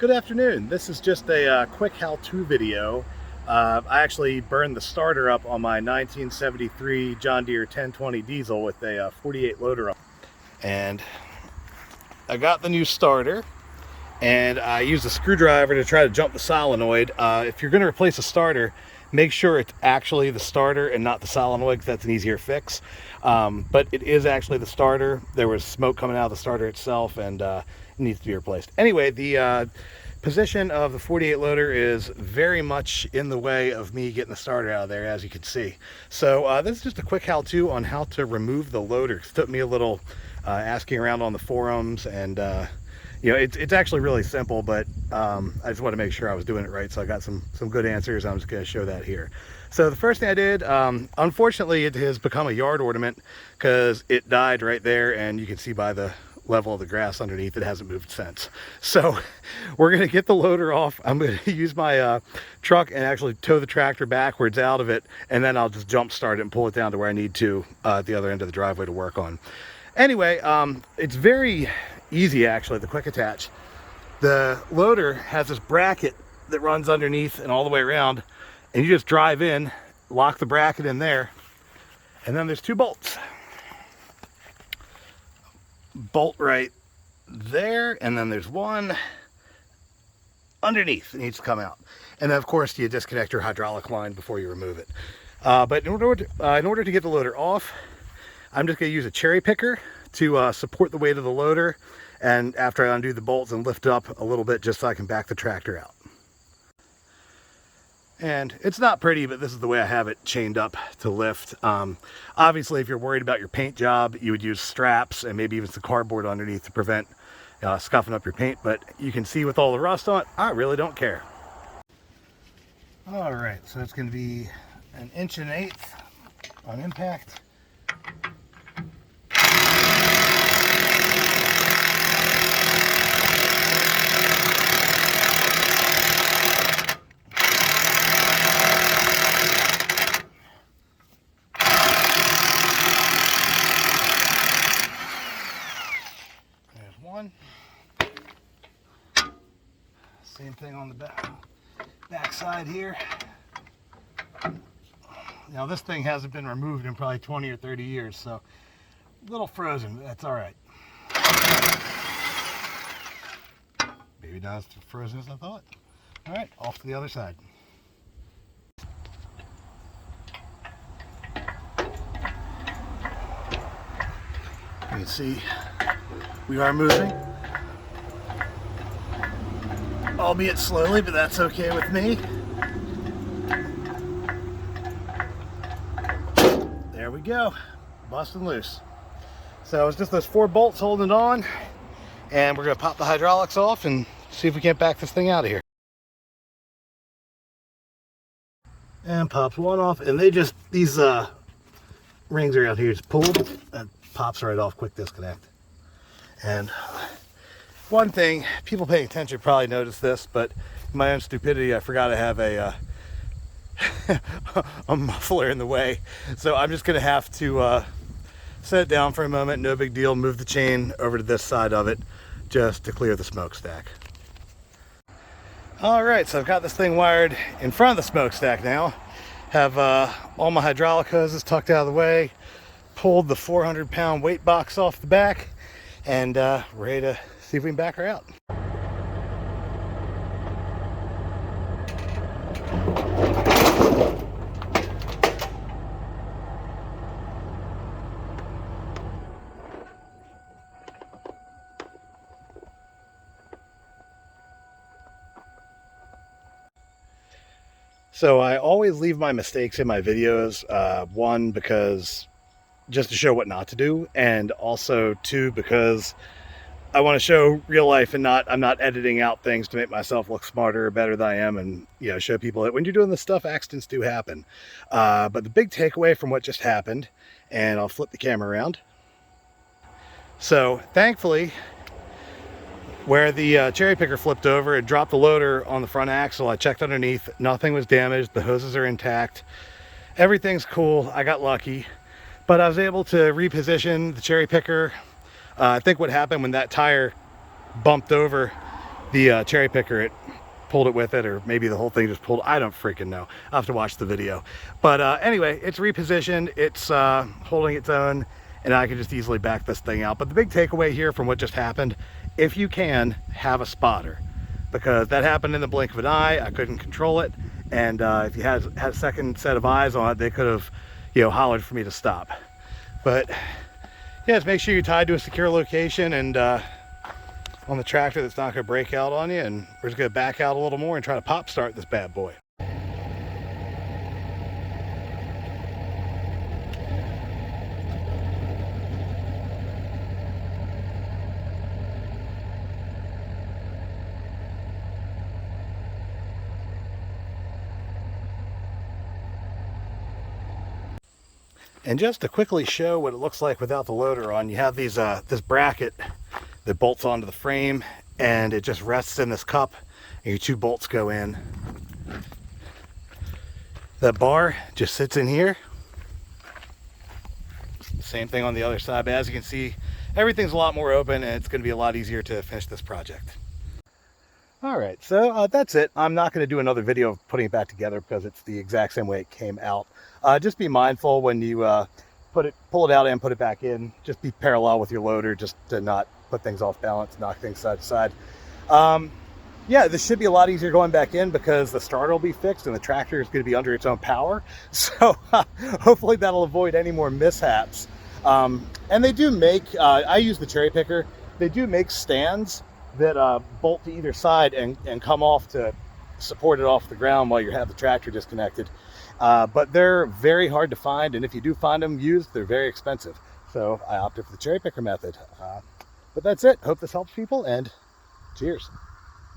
Good afternoon. This is just a quick how-to video. I actually burned the starter up on my 1973 John Deere 1020 diesel with a 48 loader on. And I got the new starter and I used a screwdriver to try to jump the solenoid. If you're going to replace a starter, make sure it's actually the starter and not the solenoid, because that's an easier fix. But it is actually the starter. There was smoke coming out of the starter itself, and it needs to be replaced. Anyway, the position of the 48 loader is very much in the way of me getting the starter out of there, as you can see. So this is just a quick how-to on how to remove the loader. It took me a little asking around on the forums, and you know, it's actually really simple, but I just want to make sure I was doing it right, so I got some good answers. I'm just going to show that here. So the first thing I did, unfortunately, it has become a yard ornament because it died right there, and you can see by the level of the grass underneath, it hasn't moved since. So we're going to get the loader off. I'm going to use my truck and actually tow the tractor backwards out of it, and then I'll just jump start it and pull it down to where I need to at the other end of the driveway to work on. Anyway, it's very easy, actually, the quick attach. The loader has this bracket that runs underneath and all the way around, and you just drive in, lock the bracket in there, and then there's two bolts. Bolt right there, and then there's one underneath that needs to come out. And then, of course, you disconnect your hydraulic line before you remove it. But in order to get the loader off, I'm just going to use a cherry picker to support the weight of the loader, and after I undo the bolts and lift up a little bit just so I can back the tractor out. And it's not pretty, but this is the way I have it chained up to lift. Obviously, if you're worried about your paint job, you would use straps and maybe even some cardboard underneath to prevent scuffing up your paint. But you can see with all the rust on it, I really don't care. All right, so it's going to be 1 1/8 on impact. One. Same thing on the back side here. Now this thing hasn't been removed in probably 20 or 30 years, so a little frozen, but that's all right. Maybe not as frozen as I thought. All right, off to the other side. You can see we are moving, albeit slowly, but that's okay with me. There we go, busting loose. So it's just those 4 bolts holding it on, and we're going to pop the hydraulics off and see if we can't back this thing out of here. And pops one off, and these rings around here just pulled, and pops right off, quick disconnect. And one thing, people paying attention probably noticed this, but in my own stupidity, I forgot to have a muffler in the way. So I'm just going to have to set it down for a moment, no big deal, move the chain over to this side of it just to clear the smokestack. All right, so I've got this thing wired in front of the smokestack now. Have all my hydraulic hoses tucked out of the way, pulled the 400-pound weight box off the back, and ready to see if we can back her out. So I always leave my mistakes in my videos, one, because just to show what not to do, and also 2, because I want to show real life and I'm not editing out things to make myself look smarter or better than I am, and show people that when you're doing this stuff, accidents do happen. But the big takeaway from what just happened, and I'll flip the camera around. So thankfully, where the cherry picker flipped over, it dropped the loader on the front axle. I checked underneath, nothing was damaged, the hoses are intact, everything's cool. I got lucky, but I was able to reposition the cherry picker. I think what happened when that tire bumped over, the cherry picker, it pulled it with it, or maybe the whole thing just pulled. I don't freaking know. I'll have to watch the video. But anyway, it's repositioned, it's holding its own, and I can just easily back this thing out. But the big takeaway here from what just happened, if you can, have a spotter, because that happened in the blink of an eye. I couldn't control it, and if you had a second set of eyes on it, they could have, you know, hollered for me to stop. But yeah, just make sure you're tied to a secure location and on the tractor that's not going to break out on you, and we're just going to back out a little more and try to pop start this bad boy. And just to quickly show what it looks like without the loader on, you have these this bracket that bolts onto the frame, and it just rests in this cup, and your two bolts go in. That bar just sits in here. Same thing on the other side, but as you can see, everything's a lot more open, and it's going to be a lot easier to finish this project. All right, so that's it. I'm not going to do another video of putting it back together because it's the exact same way it came out. Just be mindful when you pull it out and put it back in. Just be parallel with your loader, just to not put things off balance, knock things side to side. Yeah, this should be a lot easier going back in because the starter will be fixed and the tractor is going to be under its own power. So hopefully that'll avoid any more mishaps. And they do make, I use the cherry picker, they do make stands that bolt to either side and come off to support it off the ground while you have the tractor disconnected. But they're very hard to find, and if you do find them used, they're very expensive. So I opted for the cherry picker method. But that's it. Hope this helps people, and cheers.